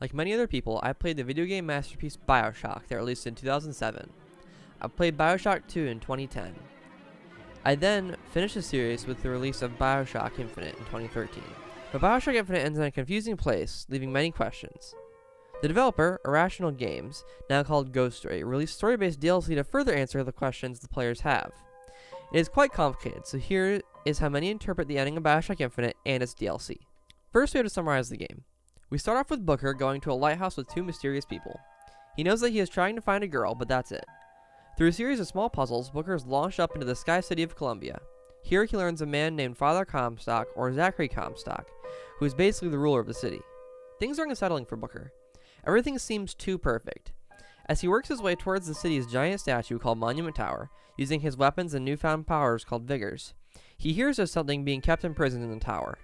Like many other people, I played the video game masterpiece Bioshock that released in 2007. I played Bioshock 2 in 2010. I then finished the series with the release of Bioshock Infinite in 2013. But Bioshock Infinite ends in a confusing place, leaving many questions. The developer, Irrational Games, now called Ghost Story, released story-based DLC to further answer the questions the players have. It is quite complicated, so here is how many interpret the ending of Bioshock Infinite and its DLC. First, we have to summarize the game. We start off with Booker going to a lighthouse with two mysterious people. He knows that he is trying to find a girl, but that's it. Through a series of small puzzles, Booker is launched up into the Sky City of Columbia. Here he learns a man named Father Comstock, or Zachary Comstock, who is basically the ruler of the city. Things are unsettling for Booker. Everything seems too perfect. As he works his way towards the city's giant statue called Monument Tower, using his weapons and newfound powers called Vigors, he hears of something being kept imprisoned in the tower.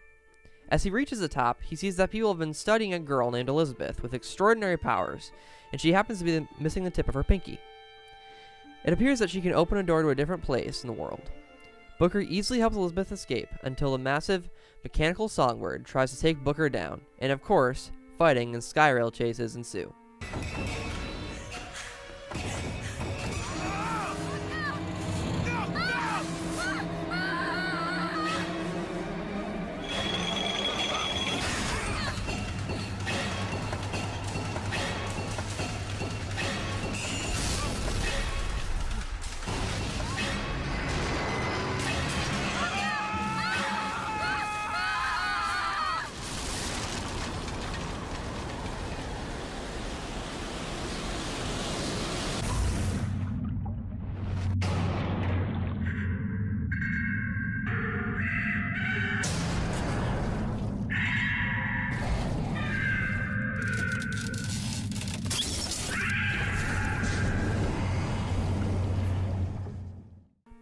As he reaches the top, he sees that people have been studying a girl named Elizabeth with extraordinary powers, and she happens to be missing the tip of her pinky. It appears that she can open a door to a different place in the world. Booker easily helps Elizabeth escape until the massive mechanical songbird tries to take Booker down, and of course, fighting and skyrail chases ensue.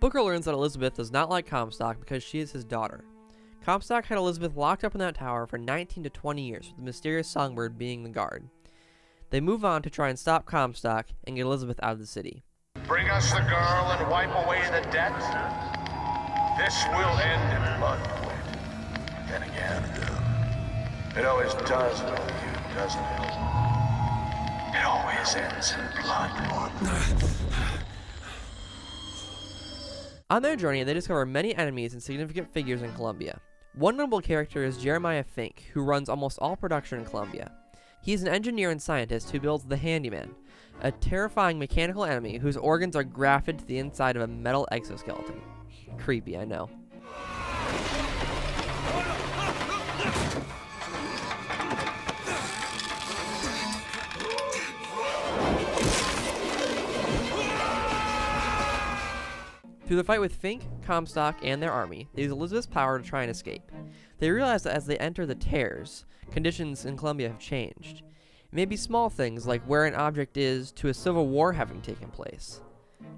Booker learns that Elizabeth does not like Comstock because she is his daughter. Comstock had Elizabeth locked up in that tower for 19 to 20 years, with the mysterious songbird being the guard. They move on to try and stop Comstock and get Elizabeth out of the city. Bring us the girl and wipe away the debt. This will end in blood, Quid. Then again, it always does with you, doesn't it? It always ends in blood. On their journey, they discover many enemies and significant figures in Columbia. One notable character is Jeremiah Fink, who runs almost all production in Columbia. He is an engineer and scientist who builds the Handyman, a terrifying mechanical enemy whose organs are grafted to the inside of a metal exoskeleton. Creepy, I know. Through the fight with Fink, Comstock, and their army, they use Elizabeth's power to try and escape. They realize that as they enter the Tears, conditions in Columbia have changed. It may be small things like where an object is to a civil war having taken place.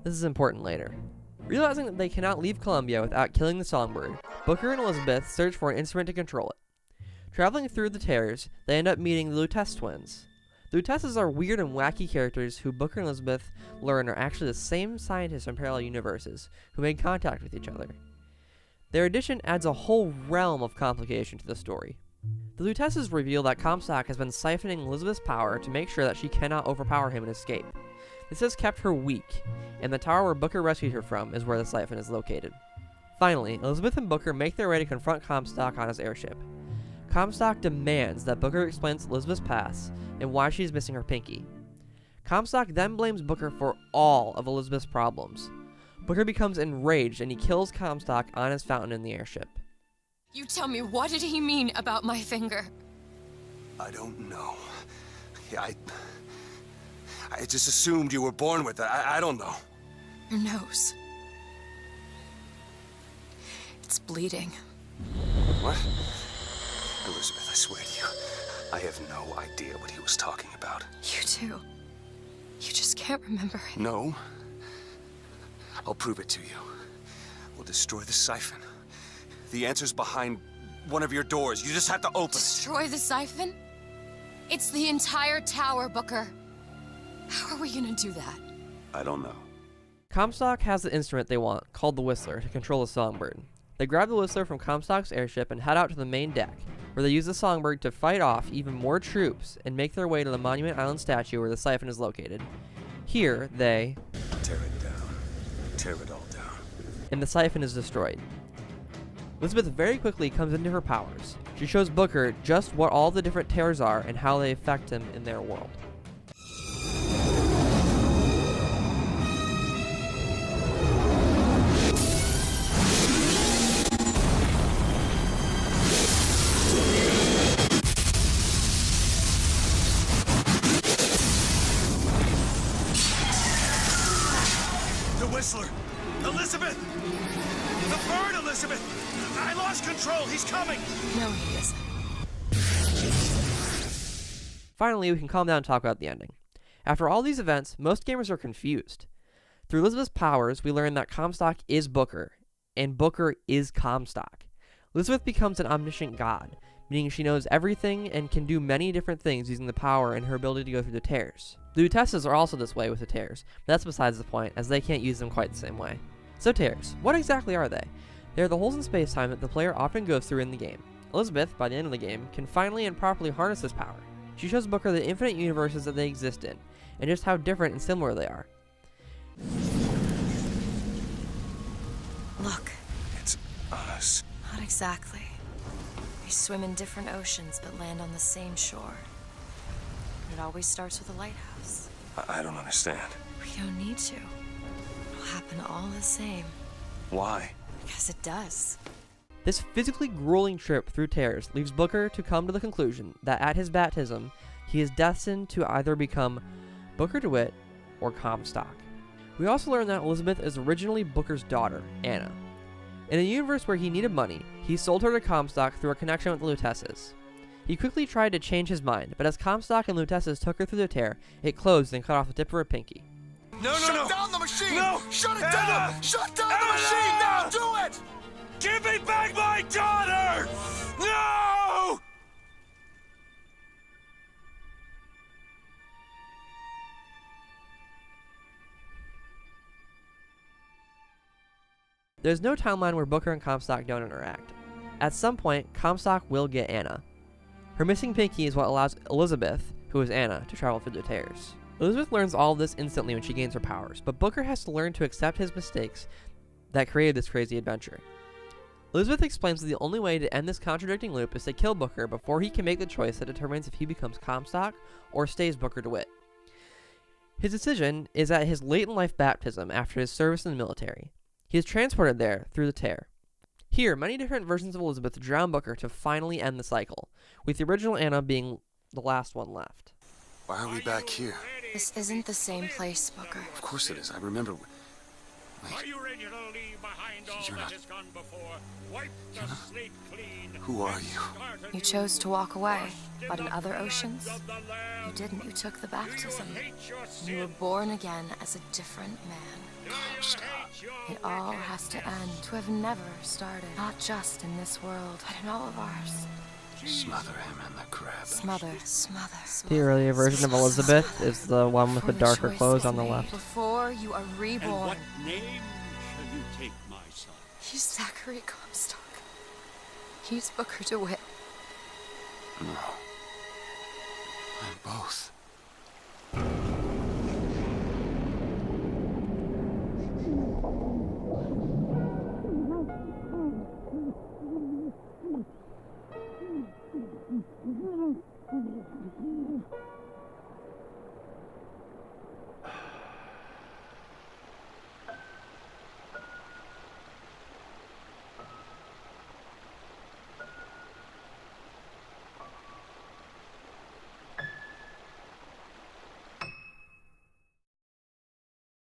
This is important later. Realizing that they cannot leave Columbia without killing the songbird, Booker and Elizabeth search for an instrument to control it. Traveling through the Tears, they end up meeting the Lutece twins. The Lutesses are weird and wacky characters who Booker and Elizabeth learn are actually the same scientists from parallel universes who made contact with each other. Their addition adds a whole realm of complication to the story. The Lutesses reveal that Comstock has been siphoning Elizabeth's power to make sure that she cannot overpower him and escape. This has kept her weak, and the tower where Booker rescued her from is where the siphon is located. Finally, Elizabeth and Booker make their way to confront Comstock on his airship. Comstock demands that Booker explains Elizabeth's past and why she's missing her pinky. Comstock then blames Booker for all of Elizabeth's problems. Booker becomes enraged and he kills Comstock on his fountain in the airship. You tell me, what did he mean about my finger? I don't know. I just assumed you were born with it. I don't know. Your nose. It's bleeding. What? Elizabeth, I swear to you, I have no idea what he was talking about. You too. You just can't remember it. No. I'll prove it to you. We'll destroy the siphon. The answer's behind one of your doors. You just have to open it. Destroy the siphon? It's the entire tower, Booker. How are we gonna do that? I don't know. Comstock has the instrument they want, called the Whistler, to control the songbird. They grab the Whistler from Comstock's airship and head out to the main deck. where they use the songbird to fight off even more troops and make their way to the Monument Island statue where the siphon is located. Here, they Tear it down. Tear it all down. and the siphon is destroyed. Elizabeth very quickly comes into her powers. She shows Booker just what all the different tears are and how they affect him in their world. The Whistler! Elizabeth! The bird, Elizabeth! I lost control! He's coming! No, he isn't. Finally, we can calm down and talk about the ending. After all these events, most gamers are confused. Through Elizabeth's powers, we learn that Comstock is Booker, and Booker is Comstock. Elizabeth becomes an omniscient god, meaning she knows everything and can do many different things using the power and her ability to go through the tears. The Utesses are also this way with the tears, but that's besides the point, as they can't use them quite the same way. So tears, what exactly are they? They are the holes in space-time that the player often goes through in the game. Elizabeth, by the end of the game, can finally and properly harness this power. She shows Booker the infinite universes that they exist in, and just how different and similar they are. Look, It's us. not exactly. We swim in different oceans but land on the same shore. It always starts with a lighthouse. I don't understand. We don't need to. It'll happen all the same. Why? Because it does. This physically grueling trip through tears leaves Booker to come to the conclusion that at his baptism, he is destined to either become Booker DeWitt or Comstock. We also learn that Elizabeth is originally Booker's daughter, Anna. In a universe where he needed money, he sold her to Comstock through a connection with the Lutesses. He quickly tried to change his mind, but as Comstock and Lutesses took her through the tear, it closed and cut off the tip of her pinky. No, no, no! Shut down the machine! No! Shut it Anna! down! Shut down the Anna! machine! Now do it! Give me back my daughter! No! There's no timeline where Booker and Comstock don't interact. At some point, Comstock will get Anna. Her missing pinky is what allows Elizabeth, who is Anna, to travel through the tears. Elizabeth learns all of this instantly when she gains her powers, but Booker has to learn to accept his mistakes that created this crazy adventure. Elizabeth explains that the only way to end this contradicting loop is to kill Booker before he can make the choice that determines if he becomes Comstock or stays Booker DeWitt. His decision is at his late-in-life baptism after his service in the military. He is transported there through the tear. Here, many different versions of Elizabeth drown Booker to finally end the cycle, with the original Anna being the last one left. Why are we back here? This isn't the same place, Booker. Of course it is. I remember. Are Wait, you ready to leave behind all You're that not- has gone before? Wipe the slate clean. who are you? Start You anew. chose to walk away, Washed but in the other blood oceans, of the you Lamb. didn't. You took the Do you baptism. hate your sin? You were born again as a different man. Do you hate your It all wickedness? has to end to have never started. Not just in this world, but in all of ours. Smother him in the crab. Smother, smother, smother. The earlier version of Elizabeth is the one with the Before darker choice clothes is on the made, left. Before you are And reborn. what name shall you take, my son? He's Zachary Comstock. He's Booker DeWitt. No. I'm both.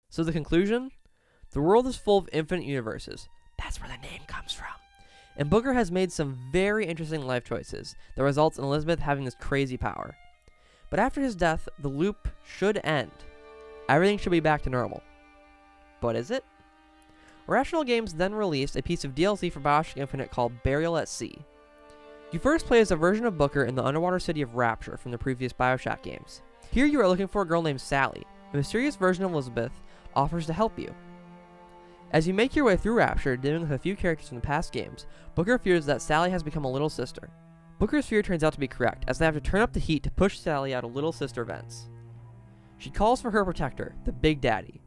So the conclusion? The world is full of infinite universes. That's where the name comes from. And Booker has made some very interesting life choices that results in Elizabeth having this crazy power. But after his death, the loop should end. Everything should be back to normal. But is it? Irrational Games then released a piece of DLC for Bioshock Infinite called Burial at Sea. You first play as a version of Booker in the underwater city of Rapture from the previous Bioshock games. Here you are looking for a girl named Sally. A mysterious version of Elizabeth offers to help you. As you make your way through Rapture, dealing with a few characters from the past games, Booker fears that Sally has become a little sister. Booker's fear turns out to be correct, as they have to turn up the heat to push Sally out of Little Sister vents. She calls for her protector, the Big Daddy.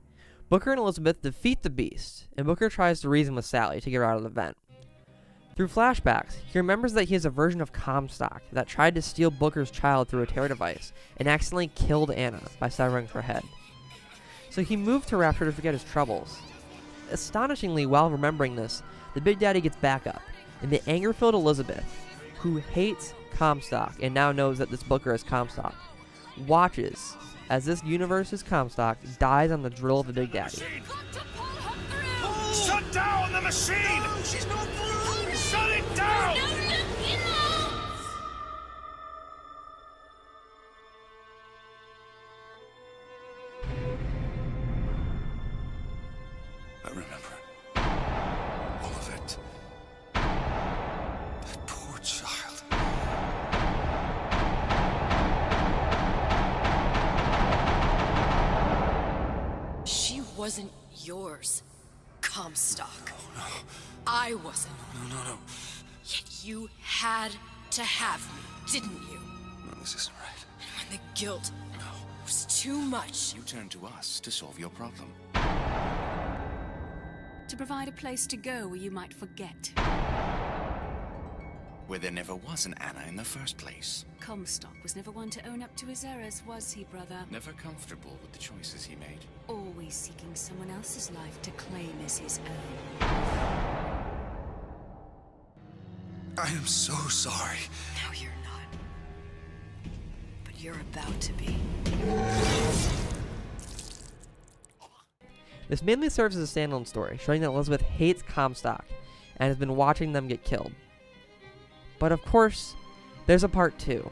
Booker and Elizabeth defeat the Beast, and Booker tries to reason with Sally to get her out of the vent. Through flashbacks, he remembers that he is a version of Comstock that tried to steal Booker's child through a terror device and accidentally killed Anna by severing her head. So he moved to Rapture to forget his troubles. Astonishingly, while remembering this, the Big Daddy gets back up, and the anger-filled Elizabeth, who hates Comstock and now knows that this Booker is Comstock, watches as this universe's Comstock dies on the drill of the Big Daddy. Shut down the machine! No, she's not through! Shut it down! I remember. All of it. That poor child. She wasn't yours, Comstock. Oh, no. I wasn't. No. Yet you had to have me, didn't you? No, this isn't right. And when the guilt was too much. You turned to us to solve your problem. To provide a place to go where you might forget. Where there never was an Anna in the first place. Comstock was never one to own up to his errors, was he, brother? Never comfortable with the choices he made. Always seeking someone else's life to claim as his own. I am so sorry. No, you're not. But you're about to be. This mainly serves as a standalone story, showing that Elizabeth hates Comstock and has been watching them get killed. But of course, there's a part 2.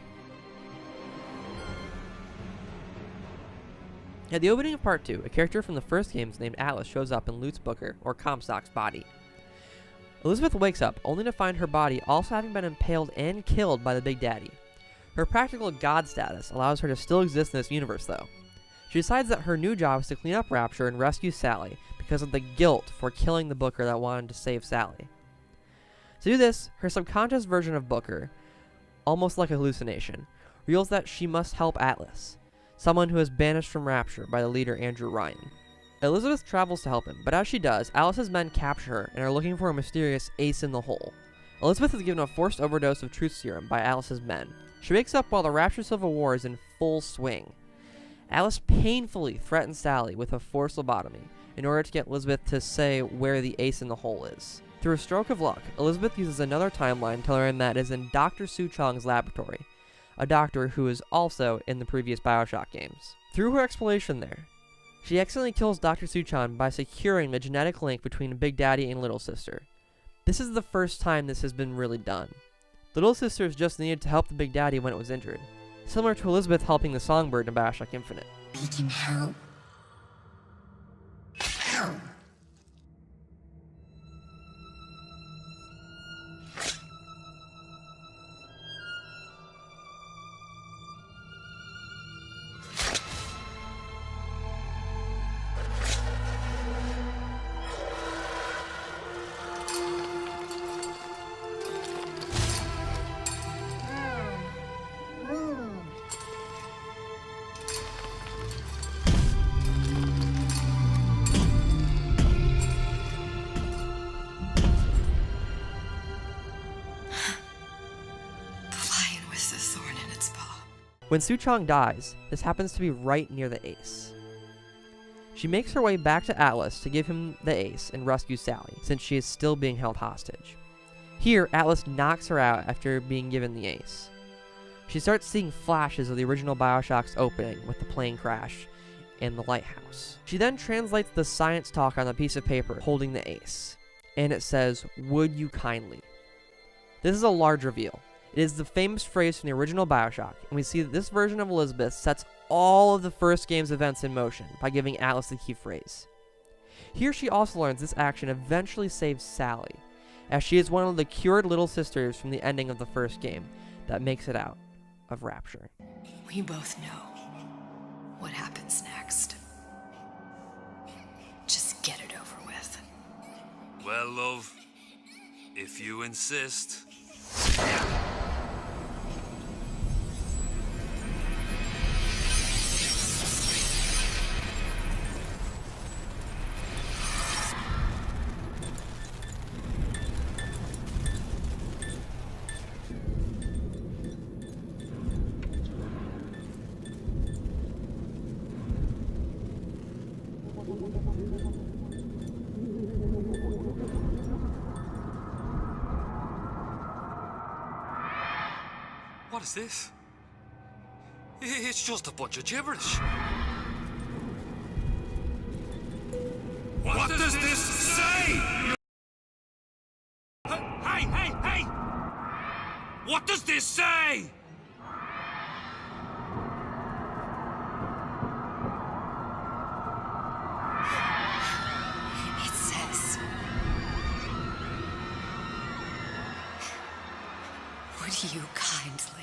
At the opening of part 2, a character from the first games named Atlas shows up and loots Booker, or Comstock's, body. Elizabeth wakes up, only to find her body also having been impaled and killed by the Big Daddy. Her practical god status allows her to still exist in this universe, though. She decides that her new job is to clean up Rapture and rescue Sally because of the guilt for killing the Booker that wanted to save Sally. To do this, her subconscious version of Booker, almost like a hallucination, reveals that she must help Atlas, someone who is banished from Rapture by the leader Andrew Ryan. Elizabeth travels to help him, but as she does, Alice's men capture her and are looking for a mysterious ace in the hole. Elizabeth is given a forced overdose of truth serum by Alice's men. She wakes up while the Rapture Civil War is in full swing. Alice painfully threatens Sally with a forced lobotomy in order to get Elizabeth to say where the ace in the hole is. Through a stroke of luck, Elizabeth uses another timeline to learn that it is in Dr. Suchong's laboratory, a doctor who is also in the previous Bioshock games. Through her exploration there, she accidentally kills Dr. Suchong by securing the genetic link between Big Daddy and Little Sister. This is the first time this has been really done. Little Sister's just needed to help the Big Daddy when it was injured, similar to Elizabeth helping the Songbird in Bioshock Infinite. We can help. Help. When Suchong dies, this happens to be right near the ace. She makes her way back to Atlas to give him the ace and rescue Sally, since she is still being held hostage. Here, Atlas knocks her out after being given the ace. She starts seeing flashes of the original Bioshock's opening with the plane crash and the lighthouse. She then translates the science talk on a piece of paper holding the ace, and it says, "Would you kindly?" This is a large reveal. It is the famous phrase from the original Bioshock, and we see that this version of Elizabeth sets all of the first game's events in motion by giving Atlas the key phrase. Here she also learns this action eventually saves Sally, as she is one of the cured little sisters from the ending of the first game that makes it out of Rapture. We both know what happens next. Just get it over with. Well, love, if you insist. What is this? It's just a bunch of gibberish. What does this say? Hey! What does this say? It says... Would you kindly...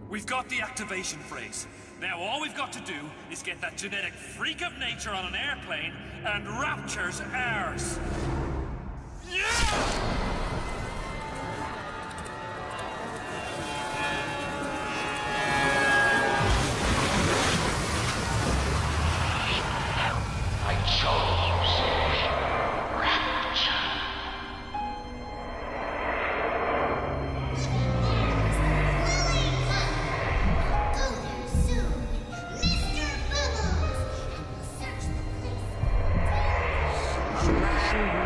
We've got the activation phrase. Now all we've got to do is get that genetic freak of nature on an airplane and Rapture's ours. Yeah!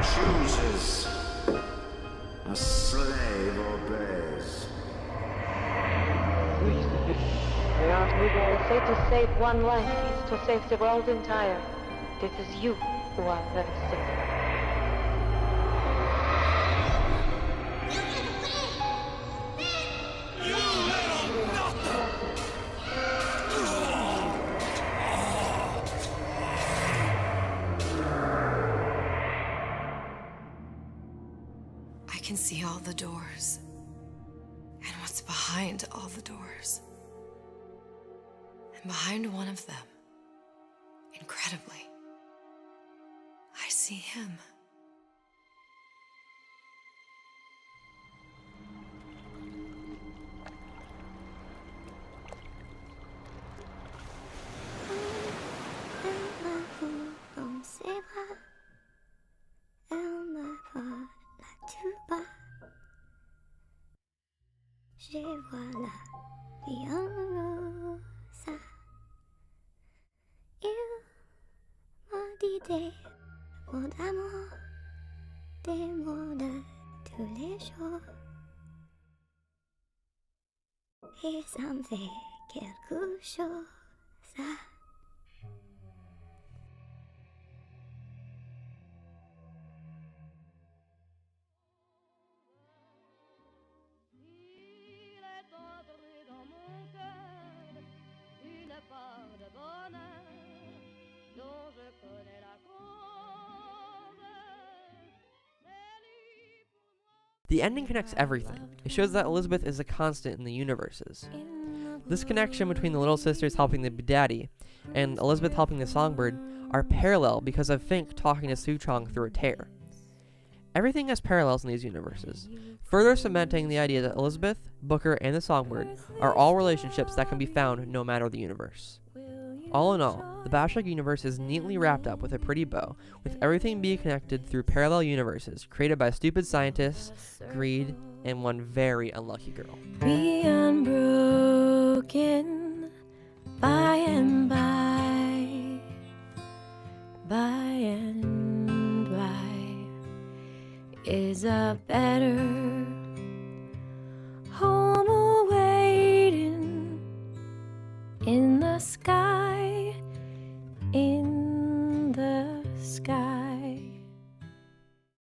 Chooses, a slave obeys. They say to save one life is to save the world entire. It is you who are very sick. I can see all the doors. And what's behind all the doors. And behind one of them, incredibly, I see him. Je vois la vie en rose. Il m'a dit des mots d'amour, des mots de tous les jours. Et ça me fait quelque chose. The ending connects everything. It shows that Elizabeth is a constant in the universes. This connection between the little sisters helping the daddy and Elizabeth helping the songbird are parallel because of Fink talking to Suchong through a tear. Everything has parallels in these universes, further cementing the idea that Elizabeth, Booker, and the songbird are all relationships that can be found no matter the universe. All in all, the Bioshock universe is neatly wrapped up with a pretty bow, with everything being connected through parallel universes created by stupid scientists, greed, and one very unlucky girl. Be unbroken by and by and by is a better home awaiting in the sky.